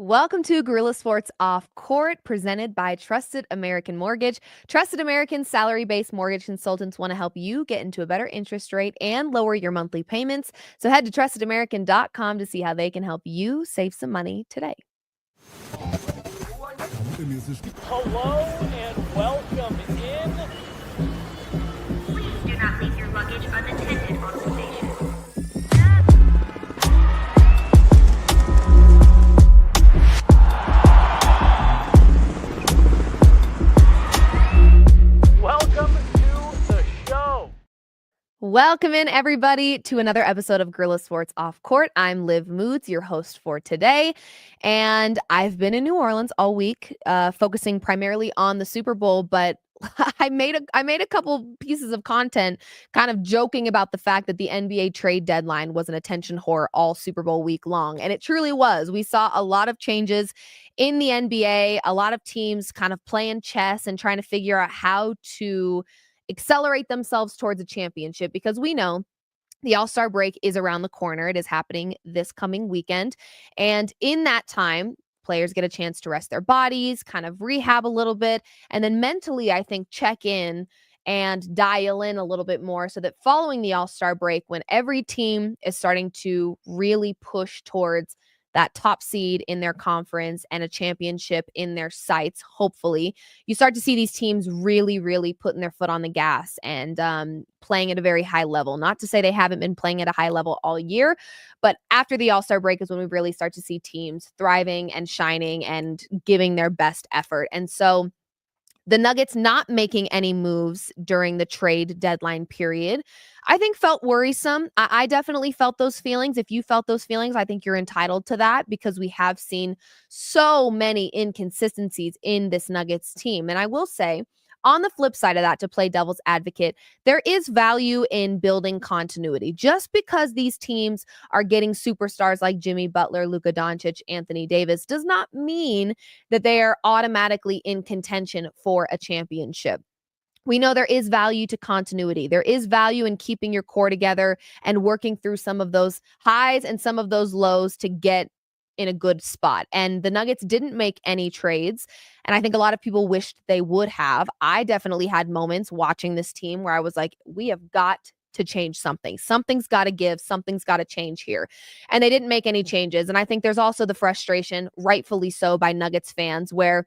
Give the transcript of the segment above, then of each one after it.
Welcome to Gorilla Sports Off Court, presented by Trusted American Mortgage. Trusted American salary-based mortgage consultants want to help you get into a better interest rate and lower your monthly payments. So head to trustedamerican.com to see how they can help you save some money today. Hello and welcome in. Please do not leave your luggage unattended on the station. Welcome to the show. Welcome in, everybody, to another episode of Gorilla Sports Off Court. I'm Liv Moods, your host for today, and I've been in New Orleans all week, focusing primarily on the Super Bowl, but I made a couple pieces of content kind of joking about the fact that the NBA trade deadline was an attention whore all Super Bowl week long, and it truly was. We saw a lot of changes in the NBA, a lot of teams kind of playing chess and trying to figure out how to accelerate themselves towards a championship, because we know the All-Star break is around the corner. It is happening this coming weekend. And in that time, players get a chance to rest their bodies, kind of rehab a little bit, and then mentally, I think, check in and dial in a little bit more so that following the All-Star break, when every team is starting to really push towards that top seed in their conference and a championship in their sights, hopefully, you start to see these teams really, really putting their foot on the gas and playing at a very high level. Not to say they haven't been playing at a high level all year, but after the All-Star break is when we really start to see teams thriving and shining and giving their best effort. And so the Nuggets not making any moves during the trade deadline period, I think felt worrisome. I definitely felt those feelings. If you felt those feelings, I think you're entitled to that, because we have seen so many inconsistencies in this Nuggets team. And I will say, on the flip side of that, to play devil's advocate, there is value in building continuity. Just because these teams are getting superstars like Jimmy Butler, Luka Doncic, Anthony Davis does not mean that they are automatically in contention for a championship. We know there is value to continuity. There is value in keeping your core together and working through some of those highs and some of those lows to get in a good spot. And the Nuggets didn't make any trades. And I think a lot of people wished they would have. I definitely had moments watching this team where I was like, we have got to change something. Something's got to give. Something's got to change here. And they didn't make any changes. And I think there's also the frustration, rightfully so, by Nuggets fans, where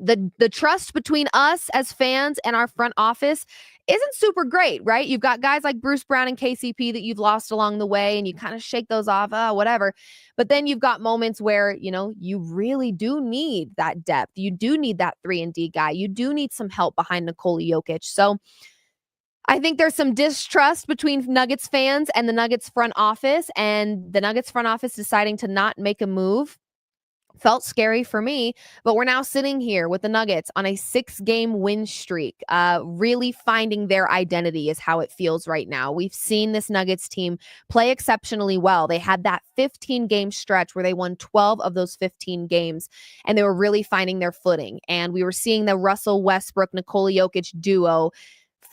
the trust between us as fans and our front office isn't super great, right? You've got guys like Bruce Brown and KCP that you've lost along the way, and you kind of shake those off, whatever. But then you've got moments where, you really do need that depth. You do need that 3-and-D guy. You do need some help behind Nikola Jokic. So I think there's some distrust between Nuggets fans and the Nuggets front office, and the Nuggets front office deciding to not make a move felt scary for me. But we're now sitting here with the Nuggets on a 6-game win streak, really finding their identity is how it feels right now. We've seen this Nuggets team play exceptionally well. They had that 15-game stretch where they won 12 of those 15 games, and they were really finding their footing. And we were seeing the Russell Westbrook, Nikola Jokic duo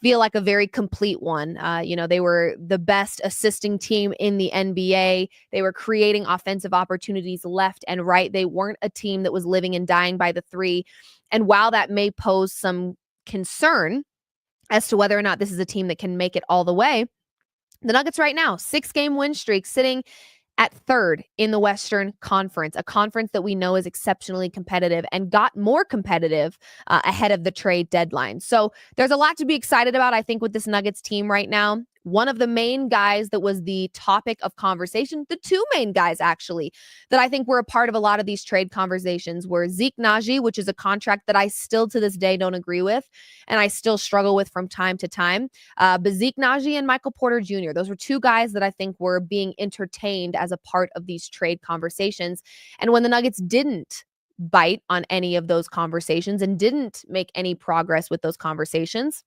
feel like a very complete one. They were the best assisting team in the NBA. They were creating offensive opportunities left and right. They weren't a team that was living and dying by the three. And while that may pose some concern as to whether or not this is a team that can make it all the way, the Nuggets right now, 6-game win streak, sitting at third in the Western Conference, a conference that we know is exceptionally competitive and got more competitive ahead of the trade deadline. So there's a lot to be excited about, I think, with this Nuggets team right now. One of the main guys that was the topic of conversation, the two main guys actually, that I think were a part of a lot of these trade conversations were Zeke Naji, which is a contract that I still to this day don't agree with, and I still struggle with from time to time. But Zeke Naji and Michael Porter Jr., those were two guys that I think were being entertained as a part of these trade conversations. And when the Nuggets didn't bite on any of those conversations and didn't make any progress with those conversations,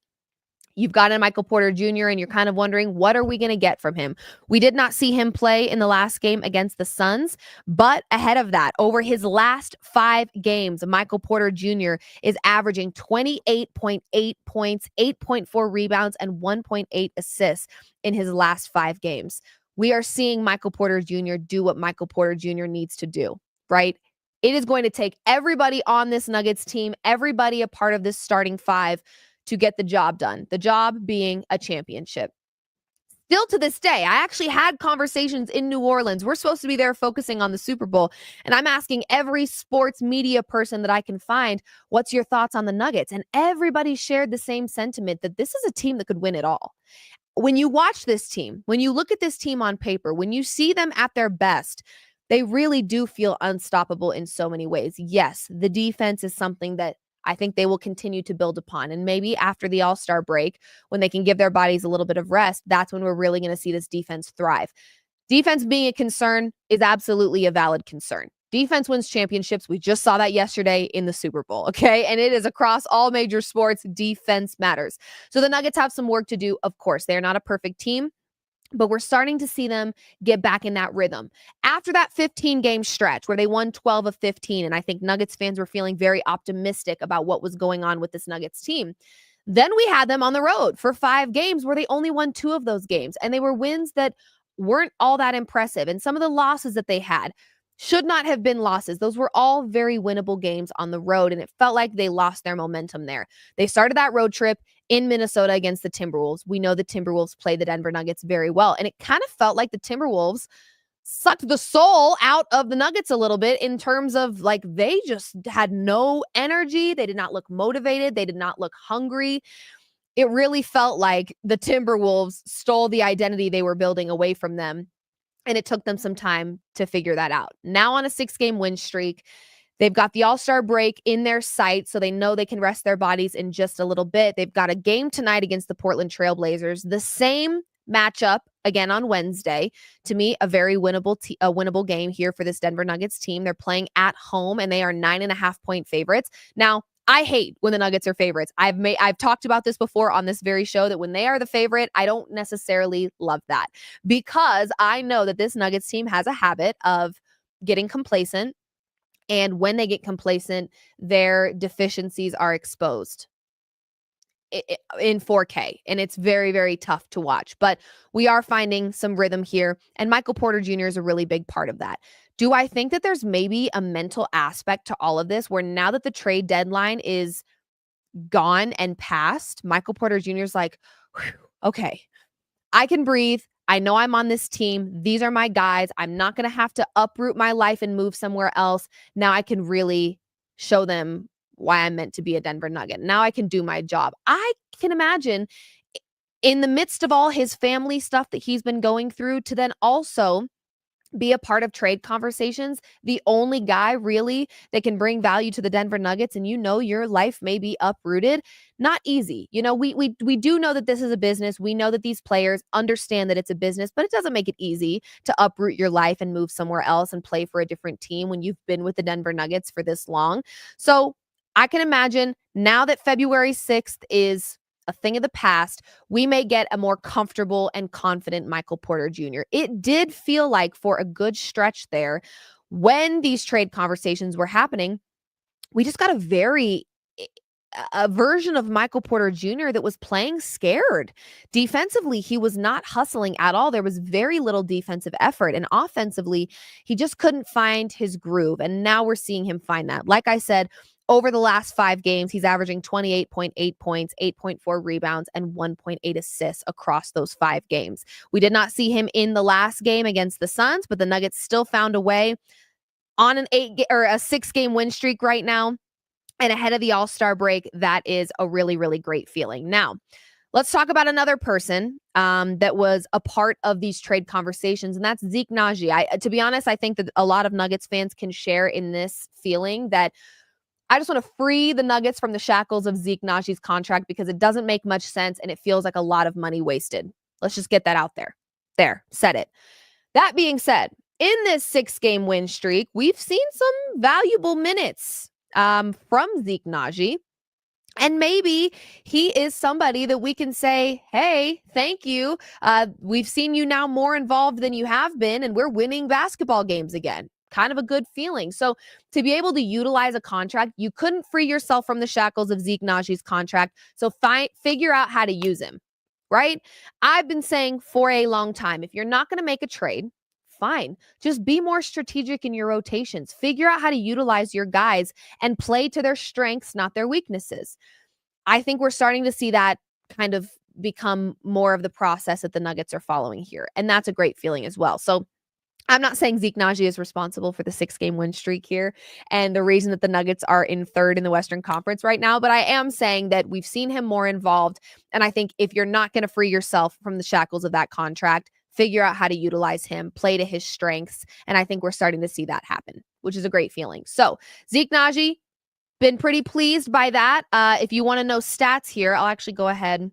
you've got a Michael Porter Jr., and you're kind of wondering, what are we going to get from him? We did not see him play in the last game against the Suns, but ahead of that, over his last 5 games, Michael Porter Jr. is averaging 28.8 points, 8.4 rebounds, and 1.8 assists in his last 5 games. We are seeing Michael Porter Jr. do what Michael Porter Jr. needs to do, right? It is going to take everybody on this Nuggets team, everybody a part of this starting five to get the job done. The job being a championship. Still to this day, I actually had conversations in New Orleans. We're supposed to be there focusing on the Super Bowl. And I'm asking every sports media person that I can find, what's your thoughts on the Nuggets? And everybody shared the same sentiment that this is a team that could win it all. When you watch this team, when you look at this team on paper, when you see them at their best, they really do feel unstoppable in so many ways. Yes, the defense is something that I think they will continue to build upon. And maybe after the All-Star break, when they can give their bodies a little bit of rest, that's when we're really going to see this defense thrive. Defense being a concern is absolutely a valid concern. Defense wins championships. We just saw that yesterday in the Super Bowl, okay? And it is across all major sports. Defense matters. So the Nuggets have some work to do, of course. They're not a perfect team, but we're starting to see them get back in that rhythm. After that 15-game stretch where they won 12 of 15, and I think Nuggets fans were feeling very optimistic about what was going on with this Nuggets team, then we had them on the road for 5 games where they only won 2 of those games, and they were wins that weren't all that impressive. And some of the losses that they had should not have been losses. Those were all very winnable games on the road, and it felt like they lost their momentum there. They started that road trip in Minnesota against the Timberwolves. We know the Timberwolves play the Denver Nuggets very well, and it kind of felt like the Timberwolves sucked the soul out of the Nuggets a little bit in terms of like they just had no energy. They did not look motivated. They did not look hungry. It really felt like the Timberwolves stole the identity they were building away from them. And it took them some time to figure that out. Now on a 6-game win streak, they've got the All-Star break in their sight, so they know they can rest their bodies in just a little bit. They've got a game tonight against the Portland Trailblazers. The same matchup again on Wednesday. To me, a very winnable game here for this Denver Nuggets team. They're playing at home, and they are 9.5-point favorites. Now, I hate when the Nuggets are favorites. I've talked about this before on this very show that when they are the favorite, I don't necessarily love that because I know that this Nuggets team has a habit of getting complacent. And when they get complacent, their deficiencies are exposed in 4K. And it's very, very tough to watch. But we are finding some rhythm here. And Michael Porter Jr. is a really big part of that. Do I think that there's maybe a mental aspect to all of this where now that the trade deadline is gone and past, Michael Porter Jr. is like, okay, I can breathe. I know I'm on this team. These are my guys. I'm not going to have to uproot my life and move somewhere else. Now I can really show them why I'm meant to be a Denver Nugget. Now I can do my job. I can imagine in the midst of all his family stuff that he's been going through to then also be a part of trade conversations, the only guy really that can bring value to the Denver Nuggets, and you know your life may be uprooted, not easy. You know, we do know that this is a business. We know that these players understand that it's a business, but it doesn't make it easy to uproot your life and move somewhere else and play for a different team when you've been with the Denver Nuggets for this long. So I can imagine now that February 6th is a thing of the past, we may get a more comfortable and confident Michael Porter Jr. It did feel like for a good stretch there when these trade conversations were happening, we just got a version of Michael Porter Jr. that was playing scared. Defensively, he was not hustling at all. There was very little defensive effort. And offensively, he just couldn't find his groove. And now we're seeing him find that. Like I said, over the last 5 games, he's averaging 28.8 points, 8.4 rebounds, and 1.8 assists across those 5 games. We did not see him in the last game against the Suns, but the Nuggets still found a way on a 6-game win streak right now. And ahead of the All-Star break, that is a really, really great feeling. Now, let's talk about another person that was a part of these trade conversations, and that's Zeke Naji. To be honest, I think that a lot of Nuggets fans can share in this feeling that I just want to free the Nuggets from the shackles of Zeke Naji's contract because it doesn't make much sense and it feels like a lot of money wasted. Let's just get that out there. There, said it. That being said, in this 6-game win streak, we've seen some valuable minutes from Zeke Naji. And maybe he is somebody that we can say, hey, thank you. We've seen you now more involved than you have been, and we're winning basketball games again. Kind of a good feeling. So to be able to utilize a contract, you couldn't free yourself from the shackles of Zeke Naji's contract. So figure out how to use him, right? I've been saying for a long time, if you're not going to make a trade, fine. Just be more strategic in your rotations. Figure out how to utilize your guys and play to their strengths, not their weaknesses. I think we're starting to see that kind of become more of the process that the Nuggets are following here. And that's a great feeling as well. So I'm not saying Zeke Naji is responsible for the 6-game win streak here and the reason that the Nuggets are in third in the Western Conference right now, but I am saying that we've seen him more involved. And I think if you're not going to free yourself from the shackles of that contract, figure out how to utilize him, play to his strengths. And I think we're starting to see that happen, which is a great feeling. So Zeke Naji, been pretty pleased by that. If you want to know stats here, I'll actually go ahead.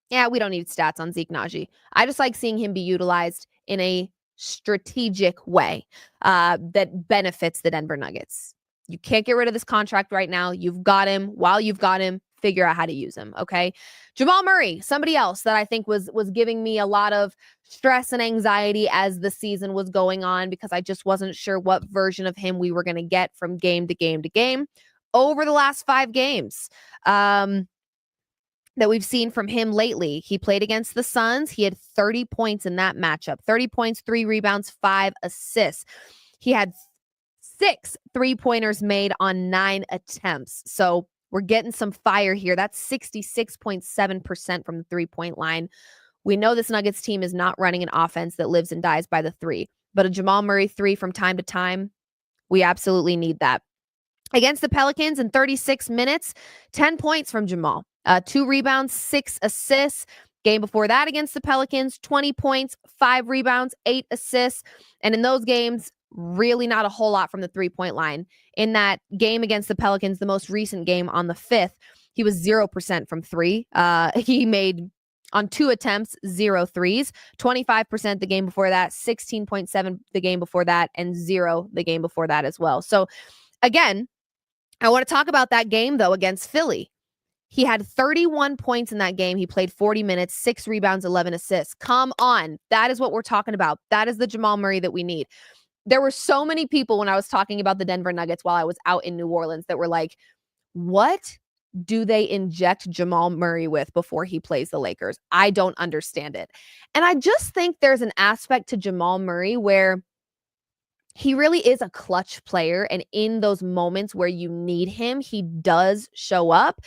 Yeah, we don't need stats on Zeke Naji. I just like seeing him be utilized in a strategic way that benefits the Denver Nuggets. You can't get rid of this contract right now. You've got him. While you've got him, figure out how to use him, okay? Jamal Murray, somebody else that I think was giving me a lot of stress and anxiety as the season was going on because I just wasn't sure what version of him we were going to get from game to game to game over the last 5 games. That we've seen from him lately. He played against the Suns. He had 30 points in that matchup. 30 points, 3 rebounds, 5 assists. He had 6 3-pointers made on 9 attempts. So we're getting some fire here. That's 66.7% from the 3-point line. We know this Nuggets team is not running an offense that lives and dies by the 3, but a Jamal Murray 3 from time to time, we absolutely need that. Against the Pelicans in 36 minutes, 10 points from Jamal. 2 rebounds, 6 assists. Game before that against the Pelicans, 20 points, 5 rebounds, 8 assists. And in those games, really not a whole lot from the 3-point line. In that game against the Pelicans, the most recent game on the 5th, he was 0% from 3. He made on 2 attempts, 0 threes, 25% the game before that, 16.7 the game before that, and 0 the game before that as well. So again, I want to talk about that game though against Philly. He had 31 points in that game. He played 40 minutes, 6 rebounds, 11 assists. Come on. That is what we're talking about. That is the Jamal Murray that we need. There were so many people when I was talking about the Denver Nuggets while I was out in New Orleans that were like, what do they inject Jamal Murray with before he plays the Lakers? I don't understand it. And I just think there's an aspect to Jamal Murray where he really is a clutch player. And in those moments where you need him, he does show up.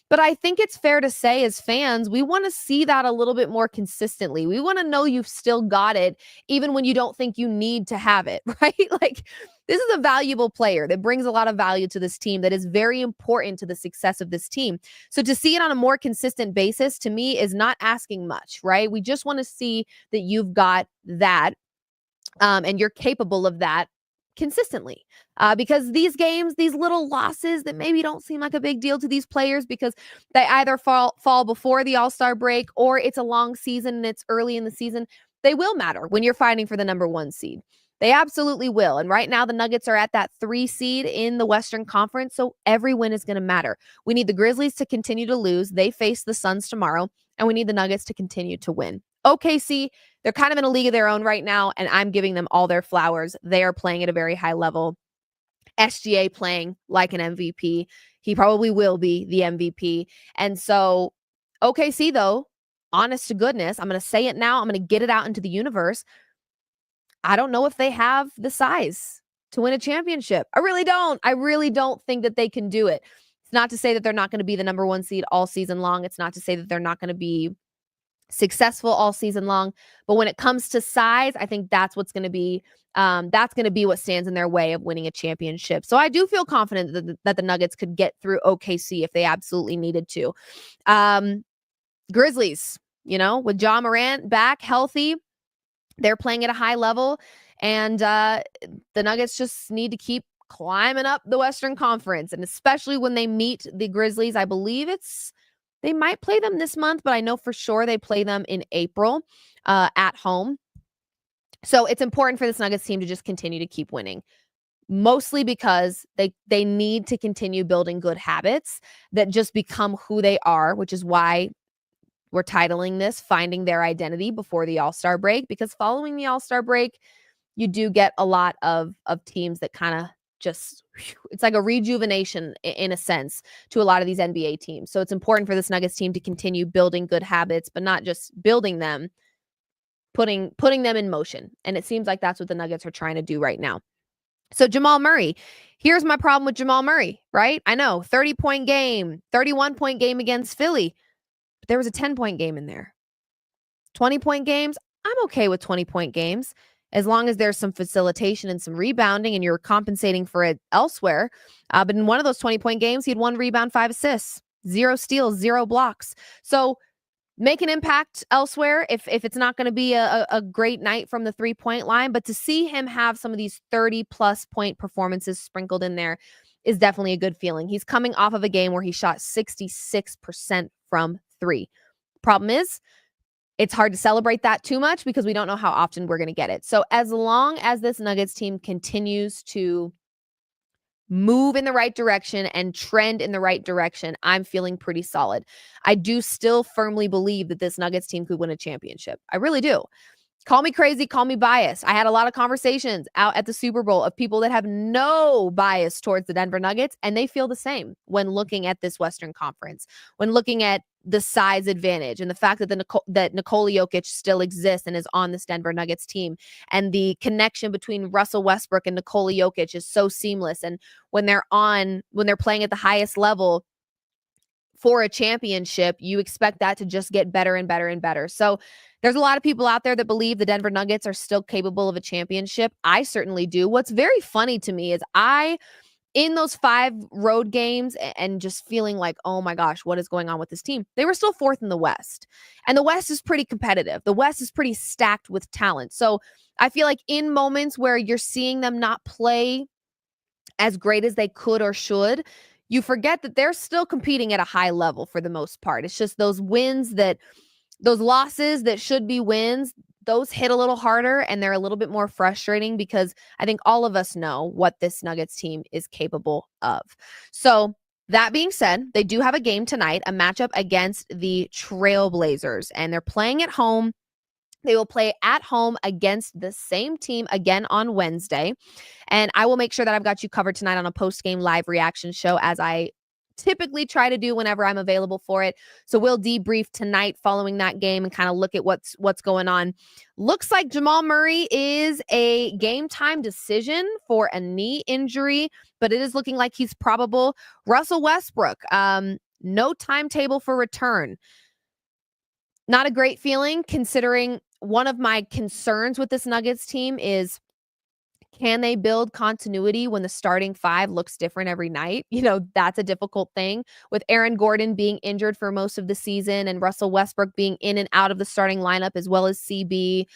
But I think it's fair to say as fans, we want to see that a little bit more consistently. We want to know you've still got it, even when you don't think you need to have it, right? Like, this is a valuable player that brings a lot of value to this team that is very important to the success of this team. So to see it on a more consistent basis, to me, is not asking much, right? We just want to see that you've got that and you're capable of that consistently. Because these games, these little losses that maybe don't seem like a big deal to these players because they either fall before the All-Star break or it's a long season and it's early in the season, they will matter when you're fighting for the number 1 seed. They absolutely will. And right now the Nuggets are at that 3 seed in the Western Conference, so every win is going to matter. We need the Grizzlies to continue to lose. They face the Suns tomorrow, and we need the Nuggets to continue to win. OKC, they're kind of in a league of their own right now, and I'm giving them all their flowers. They are playing at a very high level. SGA playing like an MVP. He probably will be the MVP. And so OKC, though, honest to goodness, I'm going to say it now. I'm going to get it out into the universe. I don't know if they have the size to win a championship. I really don't. I really don't think that they can do it. It's not to say that they're not going to be the number 1 seed all season long. It's not to say that they're not going to be successful all season long. But when it comes to size, I think that's what's going to be what stands in their way of winning a championship. So I do feel confident that the Nuggets could get through OKC if they absolutely needed to. Grizzlies, with Ja Morant back healthy, they're playing at a high level, and the Nuggets just need to keep climbing up the Western Conference, and especially when they meet the Grizzlies. I believe they might play them this month, but I know for sure they play them in April at home. So it's important for this Nuggets team to just continue to keep winning, mostly because they need to continue building good habits that just become who they are, which is why we're titling this Finding Their Identity Before the All-Star Break, because following the All-Star break, you do get a lot of teams that kind of just, it's like a rejuvenation in a sense to a lot of these NBA teams. So it's important for this Nuggets team to continue building good habits, but not just building them, putting them in motion. And it seems like that's what the Nuggets are trying to do right now. So Jamal Murray, here's my problem with Jamal Murray, right? I know 30-point game, 31-point game against Philly, but there was a 10-point game in there. 20-point games, I'm okay with 20-point games as long as there's some facilitation and some rebounding and you're compensating for it elsewhere. But in one of those 20-point games, he had 1 rebound, 5 assists, 0 steals, 0 blocks. So make an impact elsewhere if it's not going to be a great night from the 3-point line. But to see him have some of these 30-plus point performances sprinkled in there is definitely a good feeling. He's coming off of a game where he shot 66% from 3. Problem is, it's hard to celebrate that too much because we don't know how often we're going to get it. So as long as this Nuggets team continues to move in the right direction and trend in the right direction, I'm feeling pretty solid. I do still firmly believe that this Nuggets team could win a championship. I really do. Call me crazy, call me biased. I had a lot of conversations out at the Super Bowl of people that have no bias towards the Denver Nuggets, and they feel the same when looking at this Western Conference, when looking at the size advantage and the fact that Nikola Jokic still exists and is on this Denver Nuggets team, and the connection between Russell Westbrook and Nikola Jokic is so seamless. And when they're playing at the highest level for a championship, you expect that to just get better and better and better. So there's a lot of people out there that believe the Denver Nuggets are still capable of a championship. I certainly do. What's very funny to me is in those 5 road games and just feeling like, oh my gosh, what is going on with this team? They were still 4th in the West. And the West is pretty competitive. The West is pretty stacked with talent. So I feel like in moments where you're seeing them not play as great as they could or should, you forget that they're still competing at a high level for the most part. It's just those losses that should be wins, those hit a little harder and they're a little bit more frustrating because I think all of us know what this Nuggets team is capable of. So that being said, they do have a game tonight, a matchup against the Trailblazers, and they're playing at home. They will play at home against the same team again on Wednesday. And I will make sure that I've got you covered tonight on a post-game live reaction show, as I typically try to do whenever I'm available for it. So we'll debrief tonight following that game and kind of look at what's going on. Looks like Jamal Murray is a game time decision for a knee injury, but it is looking like he's probable. Russell Westbrook, no timetable for return. Not a great feeling, considering one of my concerns with this Nuggets team is, can they build continuity when the starting 5 looks different every night? That's a difficult thing. With Aaron Gordon being injured for most of the season and Russell Westbrook being in and out of the starting lineup as well as CB,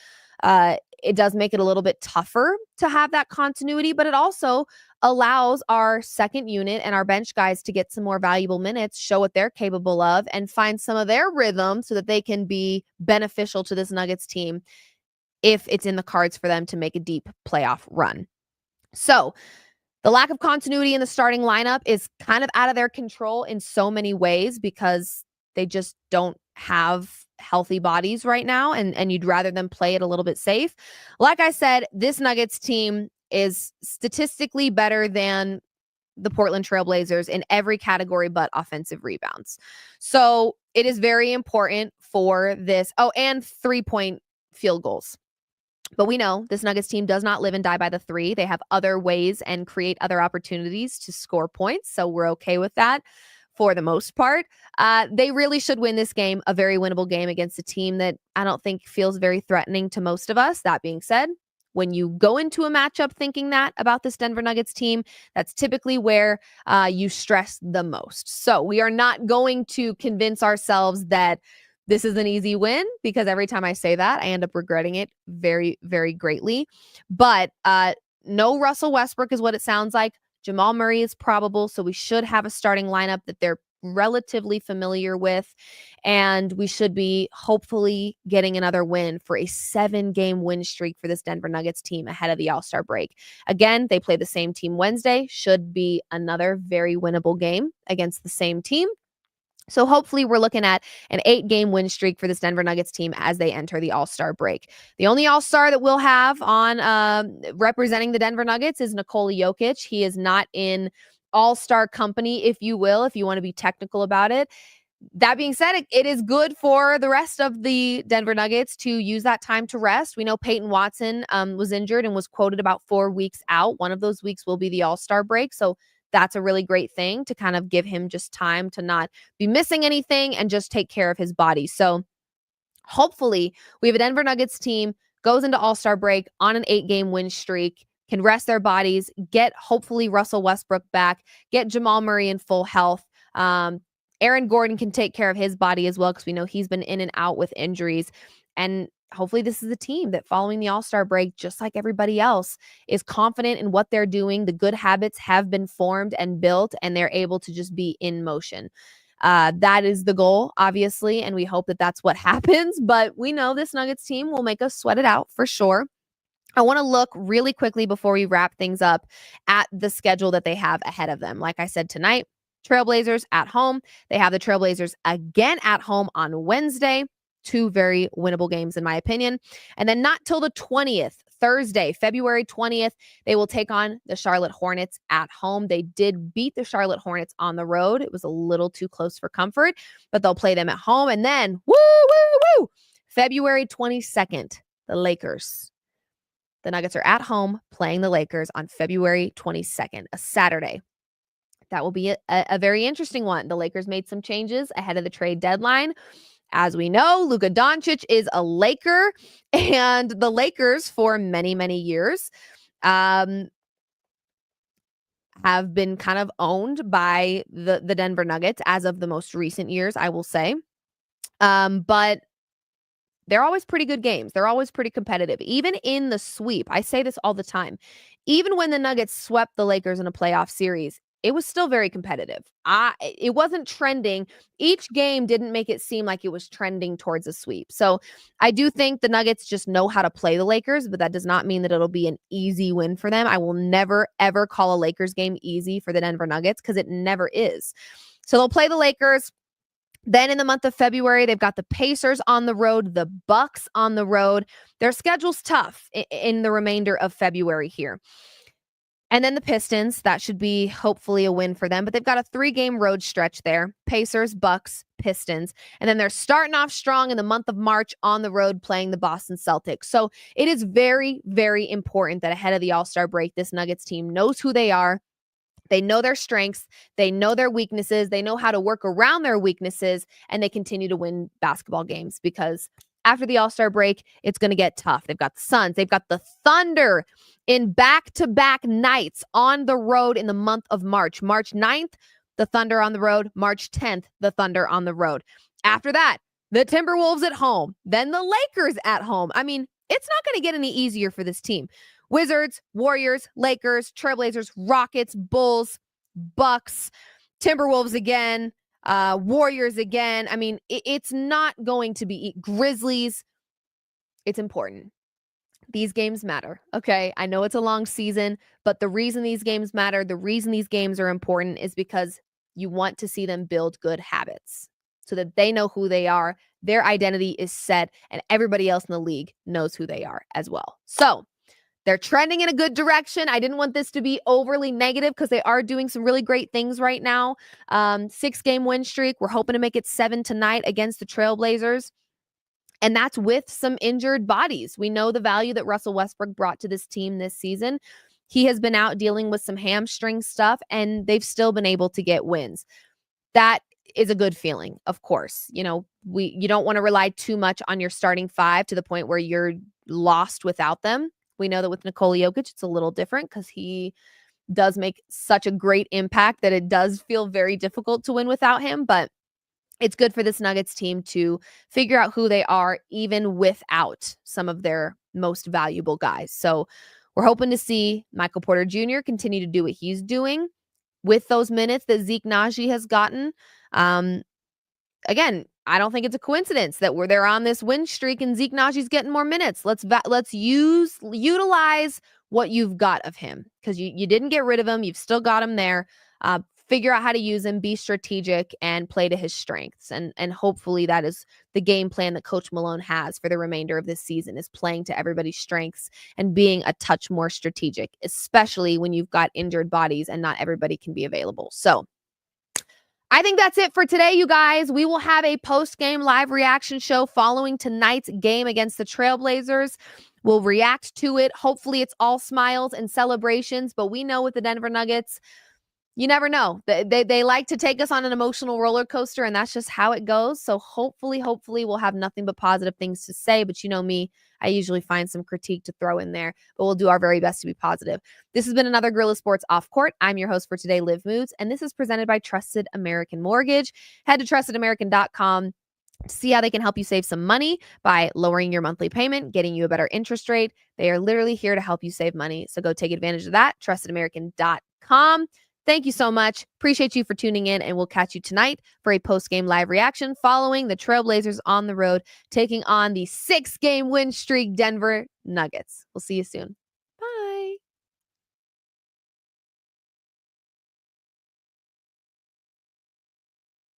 it does make it a little bit tougher to have that continuity, but it also allows our second unit and our bench guys to get some more valuable minutes, show what they're capable of, and find some of their rhythm so that they can be beneficial to this Nuggets team if it's in the cards for them to make a deep playoff run. So the lack of continuity in the starting lineup is kind of out of their control in so many ways because they just don't have healthy bodies right now, and you'd rather them play it a little bit safe. Like I said, this Nuggets team is statistically better than the Portland Trailblazers in every category but offensive rebounds. So it is very important for this. Oh, and 3-point field goals. But we know this Nuggets team does not live and die by the 3. They have other ways and create other opportunities to score points. So we're okay with that for the most part. They really should win this game, a very winnable game against a team that I don't think feels very threatening to most of us. That being said, when you go into a matchup thinking that about this Denver Nuggets team, that's typically where you stress the most. So we are not going to convince ourselves that this is an easy win, because every time I say that, I end up regretting it very, very greatly. But no Russell Westbrook is what it sounds like. Jamal Murray is probable, so we should have a starting lineup that they're relatively familiar with, and we should be hopefully getting another win for a 7-game win streak for this Denver Nuggets team ahead of the All-Star break. Again, they play the same team Wednesday. Should be another very winnable game against the same team. So hopefully we're looking at an 8-game win streak for this Denver Nuggets team as they enter the All-Star break. The only All-Star that we'll have on representing the Denver Nuggets is Nikola Jokic. He is not in All-Star company, if you will, if you want to be technical about it. that being said, it is good for the rest of the Denver Nuggets to use that time to rest. We know Peyton Watson was injured and was quoted about 4 weeks out. One of those weeks will be the All-Star break. So that's a really great thing to kind of give him just time to not be missing anything and just take care of his body. So hopefully we have a Denver Nuggets team goes into All-Star break on an 8-game win streak, can rest their bodies, get hopefully Russell Westbrook back, get Jamal Murray in full health. Aaron Gordon can take care of his body as well because we know he's been in and out with injuries. And hopefully this is a team that following the All-Star break, just like everybody else, is confident in what they're doing. The good habits have been formed and built, and they're able to just be in motion. That is the goal, obviously, and we hope that that's what happens. But we know this Nuggets team will make us sweat it out for sure. I want to look really quickly before we wrap things up at the schedule that they have ahead of them. Like I said, tonight, Trailblazers at home. They have the Trailblazers again at home on Wednesday. 2 very winnable games, in my opinion. And then not till the 20th, Thursday, February 20th, they will take on the Charlotte Hornets at home. They did beat the Charlotte Hornets on the road. It was a little too close for comfort, but they'll play them at home. And then, February 22nd, the Lakers. The Nuggets are at home playing the Lakers on February 22nd, a Saturday. That will be a very interesting one. The Lakers made some changes ahead of the trade deadline. As we know, Luka Doncic is a Laker, and the Lakers for many, many years have been kind of owned by the Denver Nuggets as of the most recent years, I will say. But they're always pretty good games. They're always pretty competitive. Even in the sweep, I say this all the time, even when the Nuggets swept the Lakers in a playoff series, it was still very competitive. It wasn't trending. Each game didn't make it seem like it was trending towards a sweep. So I do think the Nuggets just know how to play the Lakers, but that does not mean that it'll be an easy win for them. I will never, ever call a Lakers game easy for the Denver Nuggets because it never is. So they'll play the Lakers. Then in the month of February, they've got the Pacers on the road, the Bucks on the road. Their schedule's tough in the remainder of February here. And then the Pistons, that should be hopefully a win for them. But they've got a 3-game road stretch there. Pacers, Bucks, Pistons. And then they're starting off strong in the month of March on the road playing the Boston Celtics. So it is very, very important that ahead of the All-Star break, this Nuggets team knows who they are. They know their strengths. They know their weaknesses. They know how to work around their weaknesses. And they continue to win basketball games because after the All-Star break, it's going to get tough. They've got the Suns. They've got the Thunder in back-to-back nights on the road in the month of March. March 9th, the Thunder on the road. March 10th, the Thunder on the road. After that, the Timberwolves at home. Then the Lakers at home. I mean, it's not going to get any easier for this team. Wizards, Warriors, Lakers, Trailblazers, Rockets, Bulls, Bucks, Timberwolves again, Warriors again. I mean, it's not going to be Grizzlies. It's important. These games matter, okay? I know it's a long season, but the reason these games matter, the reason these games are important is because you want to see them build good habits so that they know who they are, their identity is set, and everybody else in the league knows who they are as well. So they're trending in a good direction. I didn't want this to be overly negative because they are doing some really great things right now. 6-game win streak. We're hoping to make it 7 tonight against the Trailblazers. And that's with some injured bodies. We know the value that Russell Westbrook brought to this team this season. He has been out dealing with some hamstring stuff, and they've still been able to get wins. That is a good feeling, of course. You know, you don't want to rely too much on your starting 5 to the point where you're lost without them. We know that with Nikola Jokic, it's a little different because he does make such a great impact that it does feel very difficult to win without him. But it's good for this Nuggets team to figure out who they are, even without some of their most valuable guys. So we're hoping to see Michael Porter Jr. continue to do what he's doing with those minutes that Zeke Naji has gotten. Again, I don't think it's a coincidence that they're on this win streak and Zeke Naji's getting more minutes. Let's utilize what you've got of him because you didn't get rid of him. You've still got him there. Figure out how to use him, be strategic, and play to his strengths. And hopefully that is the game plan that Coach Malone has for the remainder of this season, is playing to everybody's strengths and being a touch more strategic, especially when you've got injured bodies and not everybody can be available. So I think that's it for today, you guys. We will have a post-game live reaction show following tonight's game against the Trailblazers. We'll react to it. Hopefully it's all smiles and celebrations, but we know with the Denver Nuggets, you never know. They like to take us on an emotional roller coaster, and that's just how it goes. So hopefully we'll have nothing but positive things to say. But you know me, I usually find some critique to throw in there, but we'll do our very best to be positive. This has been another Guerrilla Sports Off Court. I'm your host for today, Liv Moods, and this is presented by Trusted American Mortgage. Head to trustedamerican.com to see how they can help you save some money by lowering your monthly payment, getting you a better interest rate. They are literally here to help you save money. So go take advantage of that. trustedamerican.com. Thank you so much. Appreciate you for tuning in, and we'll catch you tonight for a post-game live reaction following the Trailblazers on the road, taking on the 6-game win streak Denver Nuggets. We'll see you soon.